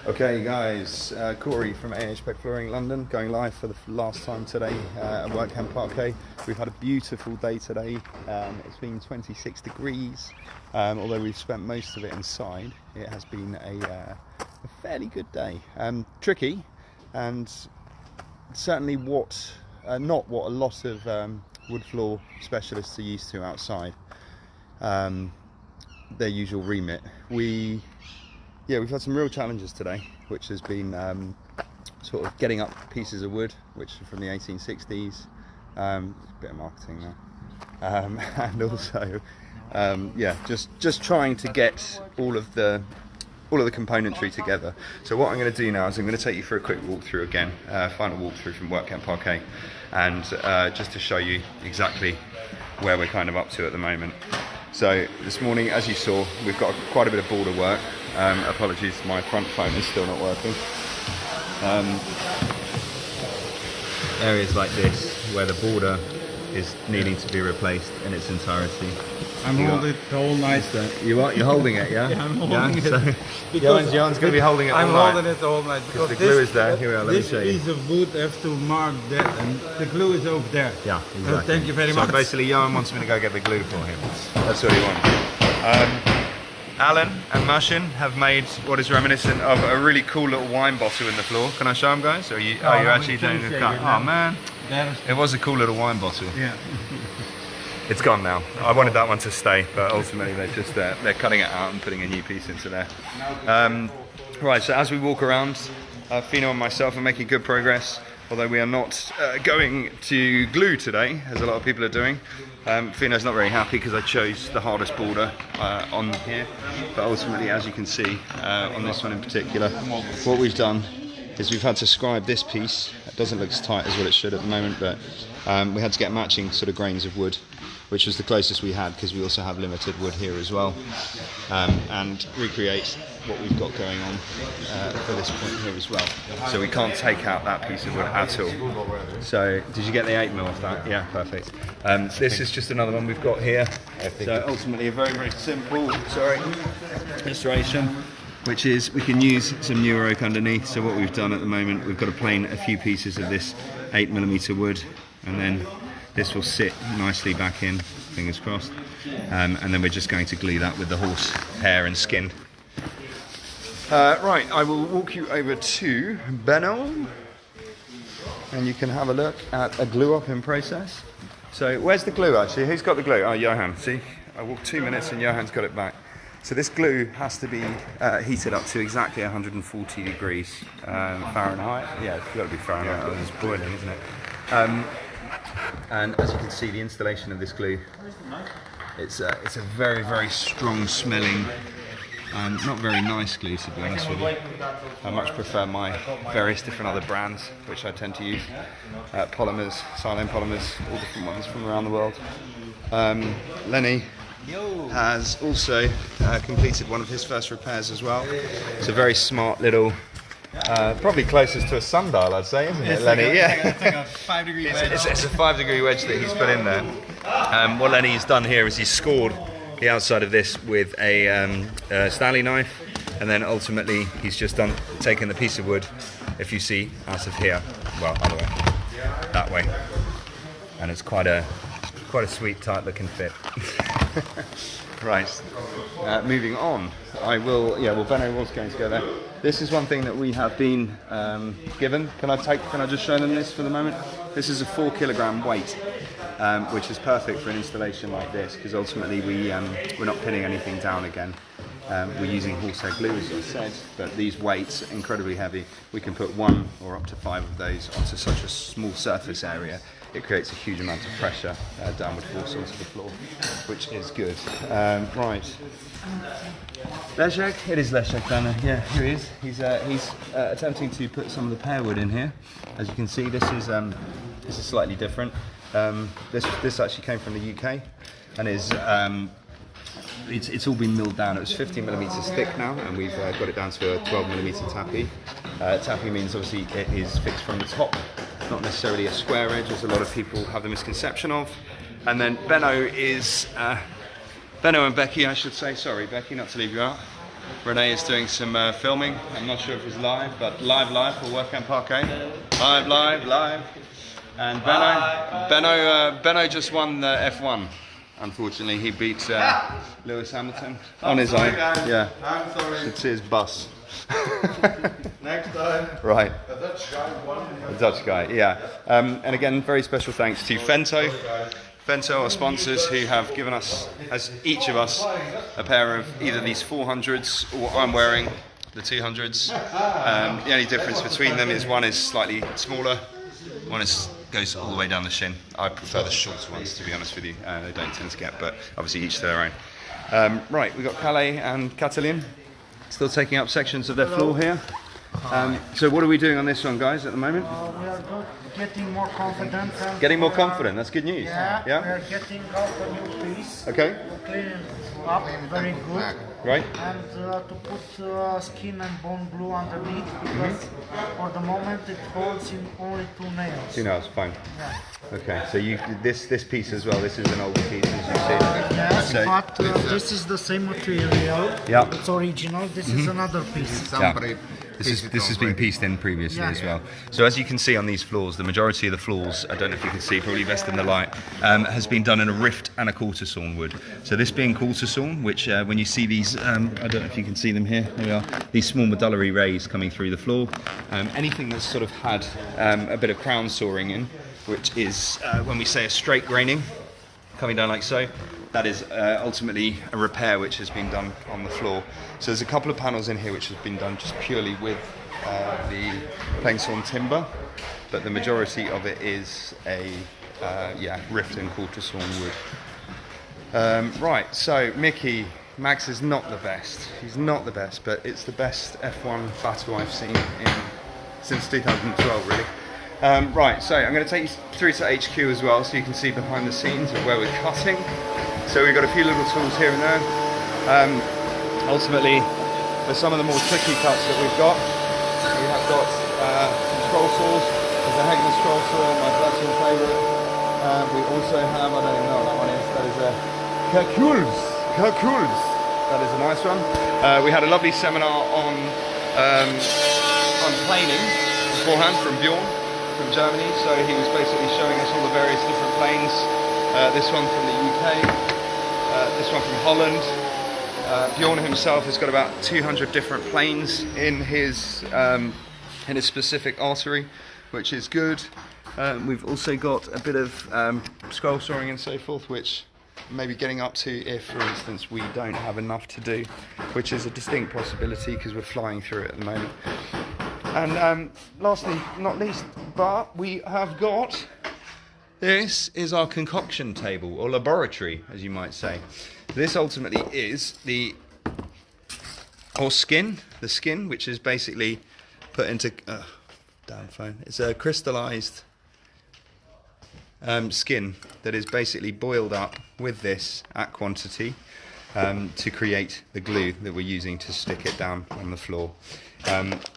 Okay guys, Corey from AHP Flooring London, going live for the last time today at Workcamp Parquet. We've had a beautiful day today. It's been 26 degrees, although we've spent most of it inside. It has been a fairly good day. Tricky, and certainly not what a lot of wood floor specialists are used to outside, their usual remit. We've had some real challenges today, which has been sort of getting up pieces of wood, which are from the 1860s. A bit of marketing there, and also, just trying to get all of the componentry together. So what I'm going to do now is I'm going to take you for a quick walkthrough again, final walkthrough from Workcamp Parquet, and just to show you exactly where we're kind of up to at the moment. So this morning, as you saw, we've got quite a bit of border work. Apologies, my front phone is still not working. Areas like this, where the border is needing to be replaced in its entirety. I'm holding it all night. You are? You're holding it, yeah? Yeah, I'm holding it. So Johan's going to be holding it all night. I'm holding it all night. Because the glue is there. Here we are, let me show you. This piece of wood has to mark that, and the glue is over there. Yeah, exactly. So thank you very much. So basically, Johan wants me to go get the glue for him. That's what he wants. Alan and Marcin have made what is reminiscent of a really cool little wine bottle in the floor. Can I show them, guys? Or are you actually doing the cut? Oh man, it was a cool little wine bottle. Yeah. It's gone now. I wanted that one to stay, but ultimately they're cutting it out and putting a new piece into there. Right, so as we walk around, Fino and myself are making good progress, although we are not going to glue today, as a lot of people are doing. Fino's not very happy because I chose the hardest border on here, but ultimately, as you can see, on this one in particular, what we've done is we've had to scribe this piece. It doesn't look as tight as what it should at the moment, but we had to get matching sort of grains of wood, which was the closest we had because we also have limited wood here as well, and recreate what we've got going on for this point here as well. So we can't take out that piece of wood at all. So did you get the 8mm off that? Yeah, perfect. This is just another one we've got here. So ultimately a very, very simple restoration, which is we can use some newer oak underneath. So what we've done at the moment, we've got to plane a few pieces of this 8mm wood, and then this will sit nicely back in, fingers crossed, and then we're just going to glue that with the horse hair and skin. Right, I will walk you over to Benno, and you can have a look at a glue up in process. So where's the glue actually? Who's got the glue? Oh, Johan, see? I walked 2 minutes and Johan's got it back. So this glue has to be heated up to exactly 140 degrees Fahrenheit. Yeah, it's got to be Fahrenheit, it's boiling, isn't it? And as you can see, the installation of this glue, it's a very, very strong smelling, not very nice glue, to be honest with you. I much prefer my various different other brands, which I tend to use. Polymers, silane polymers, all different ones from around the world. Lenny has also completed one of his first repairs as well. It's a very smart little, probably closest to a sundial, I'd say, isn't it, Lenny? It's like a 5-degree wedge. It's a 5-degree wedge that he's put in there. What Lenny's done here is he's scored the outside of this with a Stanley knife, and then ultimately he's just taken the piece of wood, if you see, out of here, well, other way, that way, and it's quite a sweet, tight-looking fit. Right, moving on. Benno was going to go there. This is one thing that we have been given. Can I just show them this for the moment? This is a 4-kilogram weight, which is perfect for an installation like this, because ultimately we're not pinning anything down again. We're using horsehair glue, as I said, but these weights are incredibly heavy. We can put 1 or up to 5 of those onto such a small surface area. It creates a huge amount of pressure downward force onto the floor, which is good. Right. Leszek? It is Leszek, Dana. Yeah, here he is. He's attempting to put some of the pear wood in here. As you can see, this is slightly different. This actually came from the UK, and is it's all been milled down. It was 15mm thick now, and we've got it down to a 12mm tappy. Tappy means obviously it is fixed from the top, not necessarily a square edge, as a lot of people have the misconception of. And then Benno and Becky, I should say, sorry Becky, not to leave you out. Renee is doing some filming. I'm not sure if it's live, but live for Workcamp Parquet. Live. And Benno just won the F1. Unfortunately, he beat Lewis Hamilton on his own. Yeah, I'm sorry. it's his bus. Next time. Right. The Dutch guy won. The Dutch guy, yeah. And again, very special thanks to Fento. Fento, our sponsors, who have given us, as each of us, a pair of either these 400s or I'm wearing the 200s. The only difference between them is one is slightly smaller, one goes all the way down the shin. I prefer the shorter ones, to be honest with you. They don't tend to get, but obviously each to their own. Right, we've got Calais and Catalin still taking up sections of their floor here. So what are we doing on this one, guys, at the moment? We are getting more confident. And Getting more confident, that's good news. Yeah, we Yeah? are getting out a new piece. Okay, We're cleaning up very good. right. And to put skin and bone glue underneath because for the moment it holds in only 2 nails. 2 nails, fine. Yeah. Okay, so this piece as well, this is an older piece, as you see. Yes, So- but this is the same material. Yeah. It's original. This is another piece. This has been pieced in previously Yeah. as well. So as you can see on these floors, the majority of the floors, I don't know if you can see, probably best in the light, has been done in a rift and a quarter sawn wood. So this being quarter sawn, which when you see these, I don't know if you can see them here, there we are, these small medullary rays coming through the floor. Anything that's sort of had a bit of crown sawing in, which is when we say a straight graining, coming down like so, that is ultimately a repair which has been done on the floor. So there's a couple of panels in here which has been done just purely with the plain sawn timber, but the majority of it is a rift and quarter sawn wood. Right, so Mickey, Max is not the best. He's not the best, but it's the best F1 battle I've seen since 2012, really. Right, so I'm going to take you through to HQ as well, so you can see behind the scenes of where we're cutting. So we've got a few little tools here and there. Ultimately, for some of the more tricky cuts that we've got, we have got some scroll saws. There's a Hegner scroll saw, my personal favourite. We also have, I don't even know what that one is, that is a Hercules. That is a nice one. We had a lovely seminar on planing beforehand from Bjorn from Germany, so he was basically showing us all the various different planes. This one from the UK, this one from Holland. Bjorn himself has got about 200 different planes in his specific artery, which is good. We've also got a bit of scroll sawing and so forth, which maybe getting up to if, for instance, we don't have enough to do, which is a distinct possibility because we're flying through it at the moment. And lastly, not least, but we have got, this is our concoction table, or laboratory, as you might say. This ultimately is the skin, which is basically put into, damn phone, it's a crystallized skin that is basically boiled up with this at quantity to create the glue that we're using to stick it down on the floor.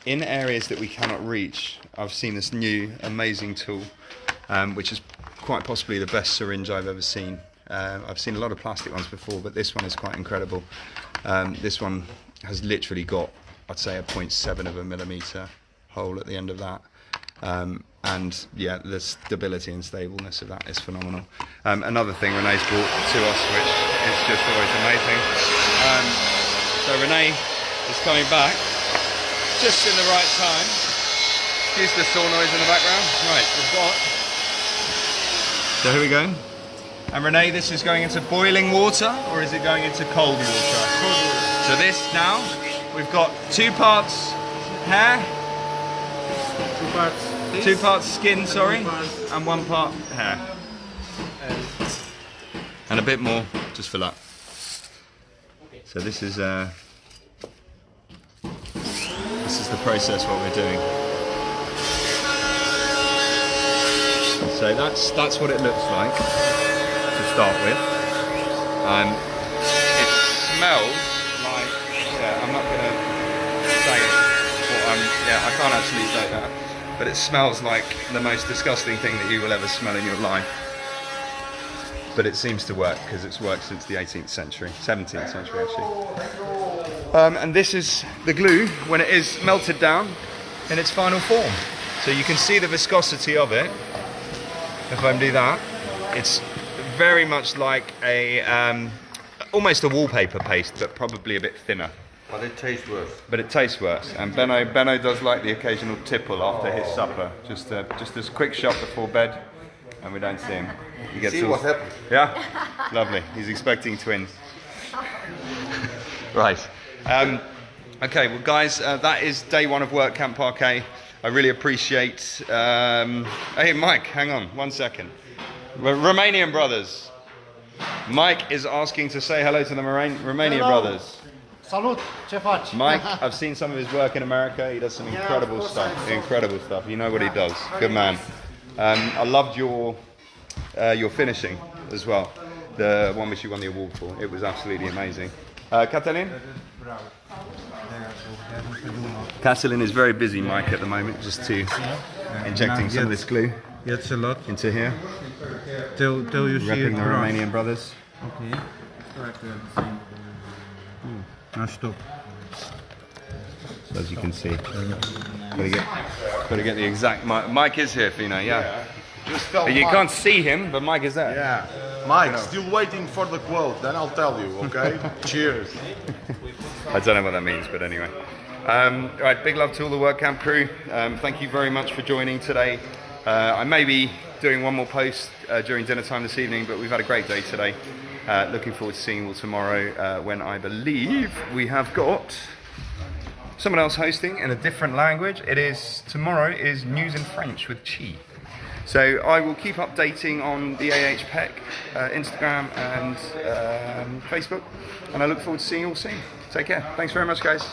In areas that we cannot reach, I've seen this new amazing tool, which is quite possibly the best syringe I've ever seen. I've seen a lot of plastic ones before, but this one is quite incredible. This one has literally got, I'd say, a 0.7 of a millimetre hole at the end of that. And yeah, the stability and stableness of that is phenomenal. Another thing Renee's brought to us, which is just always amazing. So Renee is coming back just in the right time. Excuse the saw noise in the background. Right, we've got. So here we go. And Renee, this is going into boiling water, or is it going into cold water? Cold water. So this now, we've got 2 parts hair, 2 parts skin, sorry, and 1 part hair. And a bit more, just for luck. So this is the process, what we're doing. So that's what it looks like to start with. It smells like, I'm not going to say it, I can't actually say that, but it smells like the most disgusting thing that you will ever smell in your life. But it seems to work because it's worked since the 18th century, 17th century actually. And this is the glue when it is melted down in its final form. So you can see the viscosity of it. If I do that, it's very much like a almost a wallpaper paste, but probably a bit thinner. But it tastes worse. But it tastes worse. And Benno does like the occasional tipple after his supper, just a quick shot before bed, and we don't see him. He gets See all, what happened? Yeah, lovely. He's expecting twins. Right. Okay, well, guys, that is day one of Workcamp Parquet. I really appreciate. Hey, Mike, hang on 1 second. Romanian brothers. Mike is asking to say hello to the Romanian brothers. Salut, ce faci? Mike, I've seen some of his work in America. He does some incredible stuff. Incredible stuff. You know what he does. Good man. I loved your finishing as well. The one which you won the award for. It was absolutely amazing. Catalin? Catalin is very busy, Mike, at the moment, just injecting some of this glue Gets a lot. into here. Till you see it Repping the dry. Romanian brothers. Okay. Now stop. So as you can see, gotta get the exact. Mike is here, Fino. Yeah. Just tell You Mike. can't see him, but Mike is there. Yeah. Mike, still waiting for the quote, then I'll tell you, okay? Cheers. I don't know what that means, but anyway. All right, big love to all the Workcamp crew. Thank you very much for joining today. I may be doing one more post during dinner time this evening, but we've had a great day today. Looking forward to seeing you all tomorrow when I believe we have got someone else hosting in a different language. Tomorrow is News in French with Chi. So I will keep updating on the AHPEC Instagram and Facebook, and I look forward to seeing you all soon. Take care. Thanks very much, guys.